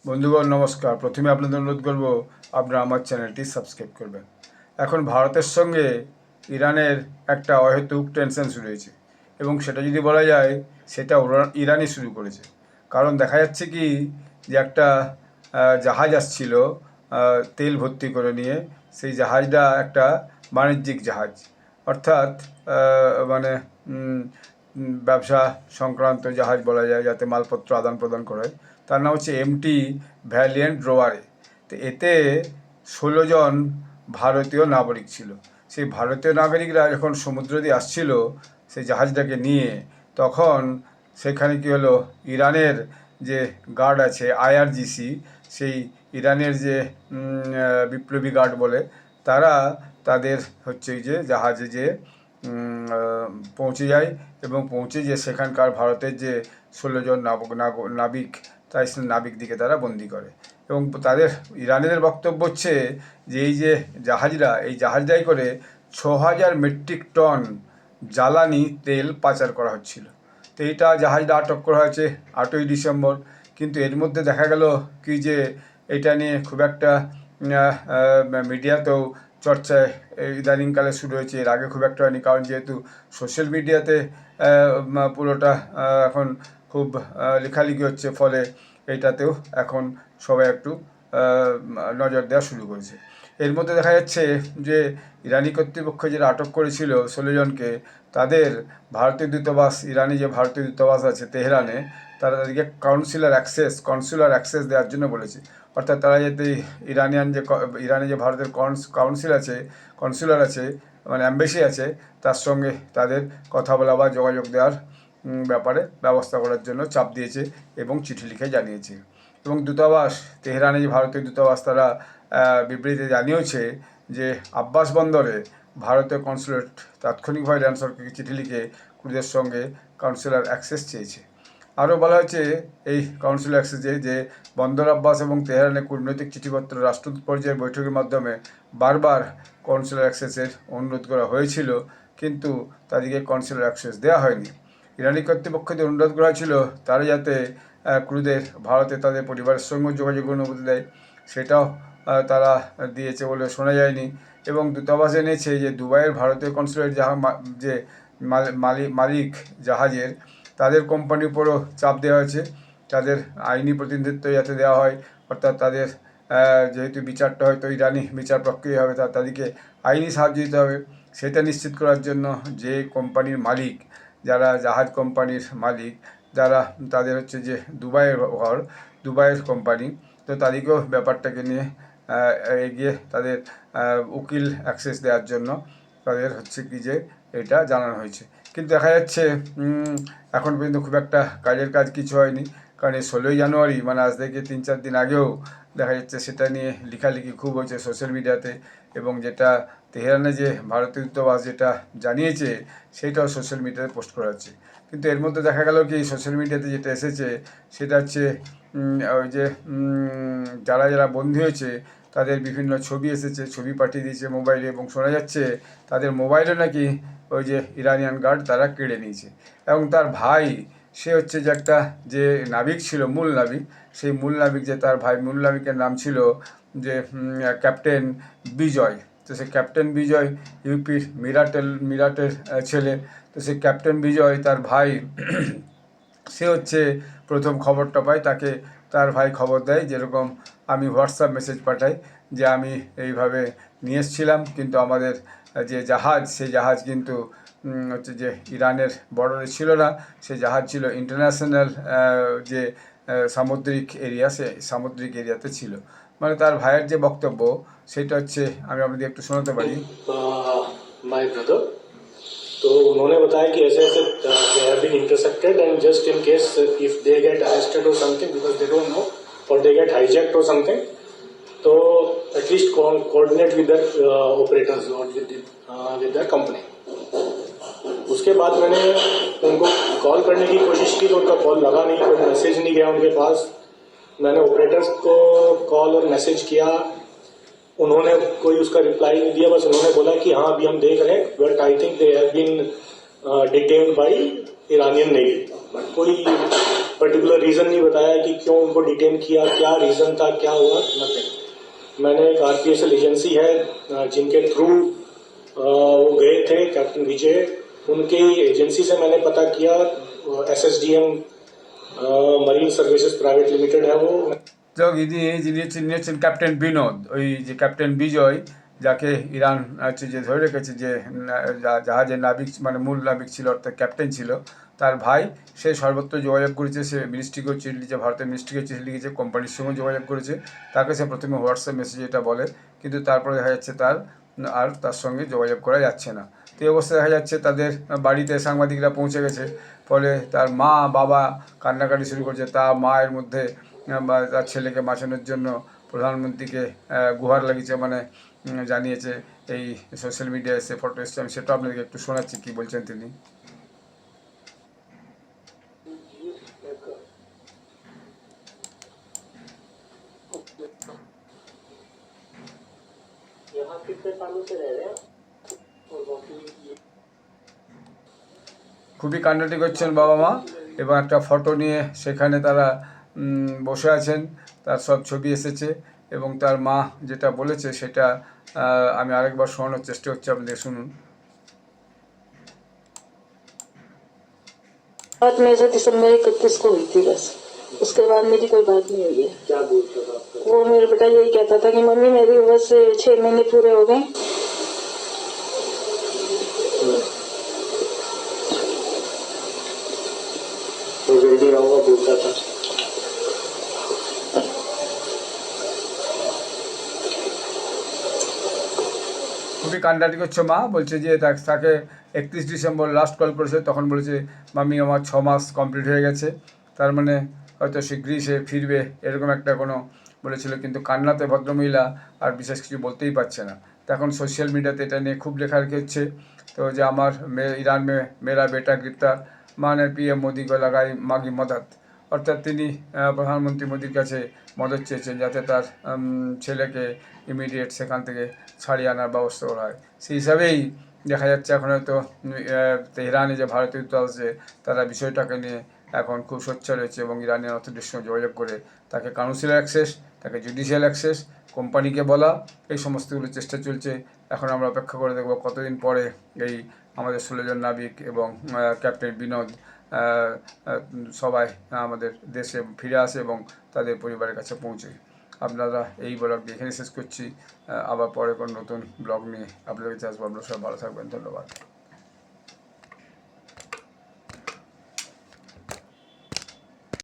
বন্ধুগণ নমস্কার। প্রথমে আপনাদের অনুরোধ করব আপনারা আমার চ্যানেলটি সাবস্ক্রাইব করবেন। এখন ভারতের সঙ্গে ইরানের একটা অহেতুক টেনশন শুরু হয়েছে এবং সেটা যদি বলা যায় সেটা ইরানই শুরু করেছে। কারণ দেখা যাচ্ছে কি যে একটা জাহাজ আসছিল তেল ভর্তি করে নিয়ে, সেই জাহাজটা একটা বাণিজ্যিক জাহাজ, অর্থাৎ মানে ব্যবসা সংক্রান্ত জাহাজ বলা যায়, যাতে মালপত্র আদান প্রদান করে। তার নাম হচ্ছে এমটি ভ্যালিয়েন্ট রোয়ারে। তো এতে 16 জন ভারতীয় নাগরিক ছিল। সেই ভারতীয় নাগরিকরা যখন সমুদ্র দিয়ে আসছিল সেই জাহাজটাকে নিয়ে, তখন সেখানে কী হলো, ইরানের যে গার্ড আছে আইআরজিসি, সেই ইরানের যে বিপ্লবী গার্ড বলে, তারা তাদের হচ্ছে যে জাহাজে যে পৌঁছে যায় এবং পৌঁছে যে সেখানকার ভারতের যে 16 জন নাবিক, তাই নাবিক দিকে তারা বন্দি করে। এবং তাদের ইরানিদের বক্তব্য হচ্ছে যে এই যে জাহাজরা, এই জাহাজটাই করে 6000 মেট্রিক টন জ্বালানি তেল পাচার করা হচ্ছিল। তো এইটা জাহাজটা আটক করা হয়েছে 8ই ডিসেম্বর। কিন্তু এর মধ্যে দেখা গেল কি যে এটা নিয়ে খুব একটা মিডিয়াতেও চর্চায় ইদানিংকালে শুরু হয়েছে, এর আগে খুব একটা হয়নি। কারণ যেহেতু সোশ্যাল মিডিয়াতে পুরোটা এখন খুব লেখালেখি হচ্ছে, ফলে এইটাতেও এখন সবাই একটু নজর দেওয়া শুরু করেছে। এর মধ্যে দেখা যাচ্ছে যে ইরানি কর্তৃপক্ষ যেটা আটক করেছিল 16 জনকে, তাদের ভারতীয় দূতাবাস, ইরানি যে ভারতীয় দূতাবাস আছে তেহরানে, তারা তাদেরকে কনসুলার অ্যাক্সেস দেওয়ার জন্য বলেছে। অর্থাৎ তারা যাতে ইরানে যে ভারতের কনসুলার আছে, মানে অ্যাম্বাসি আছে, তার সঙ্গে তাদের কথা বলা বা যোগাযোগ দেওয়ার ব্যাপারে ব্যবস্থা করার জন্য চাপ দিয়েছে এবং চিঠি লিখে জানিয়েছে। এবং দূতাবাস, তেহরানে যে ভারতীয় দূতাবাস, তারা বিবৃতিতে জানিয়েছে যে আব্বাস বন্দরে ভারতীয় কনসুলেট তাৎক্ষণিকভাবে ইরান সরকারকে চিঠি লিখে কুর্দের সঙ্গে কাউন্সিলর অ্যাক্সেস চেয়েছে। আরও বলা হয়েছে এই কাউন্সিলর অ্যাক্সেসে যে বন্দর আব্বাস এবং তেহরানে কূটনৈতিক চিঠিপত্র রাষ্ট্রদূত পর্যায়ের বৈঠকের মাধ্যমে বারবার কাউন্সিলর অ্যাক্সেসের অনুরোধ করা হয়েছিল, কিন্তু তাদেরকে কাউন্সিলর অ্যাক্সেস দেওয়া হয়নি। ইরানি কর্তৃপক্ষদের অনুরোধ করা ছিল তারা যাতে ক্রুদের ভারতে তাদের পরিবারের সঙ্গে যোগাযোগের অনুমতি দেয়, সেটাও তারা দিয়েছে বলে শোনা যায়নি। এবং দূতাবাস এনেছে যে দুবাইয়ের ভারতীয় কনসুলেট যে মালিক জাহাজের, তাদের কোম্পানির উপরও চাপ দেওয়া হয়েছে, তাদের আইনি প্রতিনিধিত্ব যাতে দেওয়া হয়। অর্থাৎ তাদের যেহেতু বিচারটা হয়তো ইরানি বিচার প্রক্রিয়া হবে, তাদেরকে আইনি সাহায্য দিতে হবে। সেটা নিশ্চিত করার জন্য যে কোম্পানির মালিক, যারা জাহাজ কোম্পানির মালিক, যারা তাদের হচ্ছে যে দুবাইয়ের কোম্পানি, তো তাদেরকেও ব্যাপারটাকে নিয়ে এগিয়ে তাদের উকিল অ্যাক্সেস দেওয়ার জন্য তাদের হচ্ছে কি যে এটা জানানো হয়েছে। কিন্তু দেখা যাচ্ছে এখন পর্যন্ত খুব একটা কাজের কাজ কিছু হয়নি। কারণ এই 16ই জানুয়ারি, মানে আজ থেকে 3-4 দিন আগেও দেখা যাচ্ছে সেটা নিয়ে লেখালেখি খুব হয়েছে সোশ্যাল মিডিয়াতে, এবং যেটা তেহরানে যে ভারতীয় দূতাবাস যেটা জানিয়েছে সেটাও সোশ্যাল মিডিয়াতে পোস্ট করা হচ্ছে। কিন্তু এর মধ্যে দেখা গেল কি সোশ্যাল মিডিয়াতে যেটা এসেছে সেটা হচ্ছে ওই যে যারা বন্দী হয়েছে তাদের বিভিন্ন ছবি এসেছে, ছবি পাঠিয়ে দিয়েছে মোবাইলে, এবং শোনা যাচ্ছে তাদের মোবাইলে নাকি ওই যে ইরানিয়ান গার্ড তারা কেড়ে নিয়েছে। এবং তার ভাই, সে হচ্ছে যে একটা যে নাবিক ছিল, মূল নাবিক, সেই মূল নাবিক যে তার ভাই, মূল নাবিকের নাম ছিল যে ক্যাপ্টেন বিজয়। তো সেই ক্যাপ্টেন বিজয় ইউপির মিরাটের ছেলে। তো সেই ক্যাপ্টেন বিজয়, তার ভাই, সে হচ্ছে প্রথম খবরটা পায়, তাকে তার ভাই খবর দেয়, যেরকম আমি হোয়াটসঅ্যাপ মেসেজ পাঠাই যে আমি এইভাবে নিয়ে এসেছিলাম, কিন্তু আমাদের যে জাহাজ, সেই জাহাজ কিন্তু হচ্ছে যে ইরানের বর্ডারে ছিল না, সেই জাহাজ ছিল ইন্টারন্যাশনাল যে সামুদ্রিক এরিয়া, সে সামুদ্রিক এরিয়াতে ছিল। মানে তার ভাইয়ের যে বক্তব্য সেটা হচ্ছে, আমি আপনাদের একটু শোনাতে পারি। माय ब्रदर, तो उन्होंने बताया कि ऐसे ऐसे they have been intercepted and just in case if they get arrested और something because they don't know और दे गेट हाईजैक्ड और समथिंग, तो at least coordinate with their operators और विद देयर कंपनी। उसके बाद मैंने उनको कॉल करने की कोशिश की तो उनका कॉल लगा नहीं, कोई मैसेज नहीं गया उनके पास। मैंने ऑपरेटर्स को कॉल और मैसेज किया, उन्होंने कोई उसका रिप्लाई नहीं दिया, बस उन्होंने बोला कि हाँ अभी हम देख रहे हैं, but I think they have been detained by Iranian navy, but कोई पर्टिकुलर रीज़न नहीं बताया कि क्यों उनको डिटेन किया, क्या रीज़न था, क्या हुआ, नथिंग। मैंने एक आरपीएसएल एजेंसी है जिनके थ्रू वो गए थे कैप्टन विजय, उनके एजेंसी से मैंने पता किया, एसएसडीएम मरीन सर्विसेज प्राइवेट लिमिटेड है वो। তো যিনি হচ্ছেন ক্যাপ্টেন বিনোদ, ওই যে ক্যাপ্টেন বিজয় যাকে ইরান হচ্ছে যে ধরে রেখেছে, যে জাহাজের নাবিক মানে মূল নাবিক ছিল অর্থাৎ ক্যাপ্টেন ছিল, তার ভাই, সে সর্বত্র যোগাযোগ করেছে, সে মিনিস্ট্রিকেও চিঠি লিখেছে, ভারতের মিনিস্ট্রিকে চিঠি লিখেছে, কোম্পানির সঙ্গে যোগাযোগ করেছে, তাকে সে প্রথমে হোয়াটসঅ্যাপ মেসেজে এটা বলে, কিন্তু তারপরে দেখা যাচ্ছে তার সঙ্গে যোগাযোগ করা যাচ্ছে না। তো এই অবস্থায় দেখা যাচ্ছে তাদের বাড়িতে সাংবাদিকরা পৌঁছে গেছে, ফলে তার মা বাবা কান্নাকাটি শুরু করছে। তার মায়ের মধ্যে বা তার ছেলেকে বাঁচানোর জন্য প্রধানমন্ত্রীকে গুহার লাগিয়েছে, মানে জানিয়েছে। এই সোশ্যাল মিডিয়ায় সে ফটো এসছে, আমি সেটা আপনাদেরকে একটু শোনাচ্ছি কী বলছেন তিনি। খুবই কান্নাটি করছেন বাবা মা, এবং একটা ফটো নিয়ে সেখানে তারা বসে আছেন, তার সব ছবি এসেছে, এবং তার মা যেটা বলেছে সেটা আমি আরেকবার শোনানোর চেষ্টা করছি, আপনাদের শুনুন। बात मेरे साथ दिसंबर 31 को हुई थी बस, उसके बाद मेरी कोई बात नहीं हुई है। क्या बोलता था आपका? वो मेरे बेटा यही कहता था कि मम्मी मेरी बस 6 महीने पूरे हो गए, वो जल्दी आऊंगा बोलता था। খুবই কান্নাটি করছে মা, বলছে যে তাকে 31 ডিসেম্বর লাস্ট কল করেছে, তখন বলেছে মাম্মি আমার 6 মাস কমপ্লিট হয়ে গেছে, তার মানে হয়তো শীঘ্রই সে ফিরবে, এরকম একটা কোনো বলেছিল। কিন্তু কান্নাতে ভদ্রমহিলা আর বিশেষ কিছু বলতেই পারছে না। তো এখন সোশ্যাল মিডিয়াতে এটা নিয়ে খুব লেখালেখি হচ্ছে। তো যে আমার ইরান মে মেরা বেটা গ্রেপ্তার, মানে পিএম মোদি को লাগাই মাগি মদত, অর্থাৎ তিনি প্রধানমন্ত্রী মোদির কাছে মদত চেয়েছেন যাতে তার ছেলেকে ইমিডিয়েট সেখান থেকে ছাড়িয়ে আনার ব্যবস্থা করা হয়। সেই হিসাবেই দেখা যাচ্ছে এখন হয়তো তেহরানে যে ভারতীয় দূতাবাস আছে তারা বিষয়টাকে নিয়ে এখন খুব সোচ্চার হয়েছে, এবং ইরানের অথরিটির সঙ্গে যোগাযোগ করে তাকে কাউন্সিল অ্যাক্সেস, তাকে জুডিশিয়াল অ্যাক্সেস, কোম্পানিকে বলা, এই সমস্তগুলো চেষ্টা চলছে। এখন আমরা অপেক্ষা করে দেখব কতদিন পরে এই আমাদের 16 জন নাবিক এবং ক্যাপ্টেন বিনোদ সবাই আমাদের দেশে ফিরে আসে এবং তাদের পরিবারের কাছে পৌঁছে। আপনারা এই ব্লগটি এখানে শেষ করছি, আবার পরে কোনো নতুন ব্লগ নিয়ে আপনাদের কাছে আসবো। আপনারা সবাই ভালো থাকবেন, ধন্যবাদ।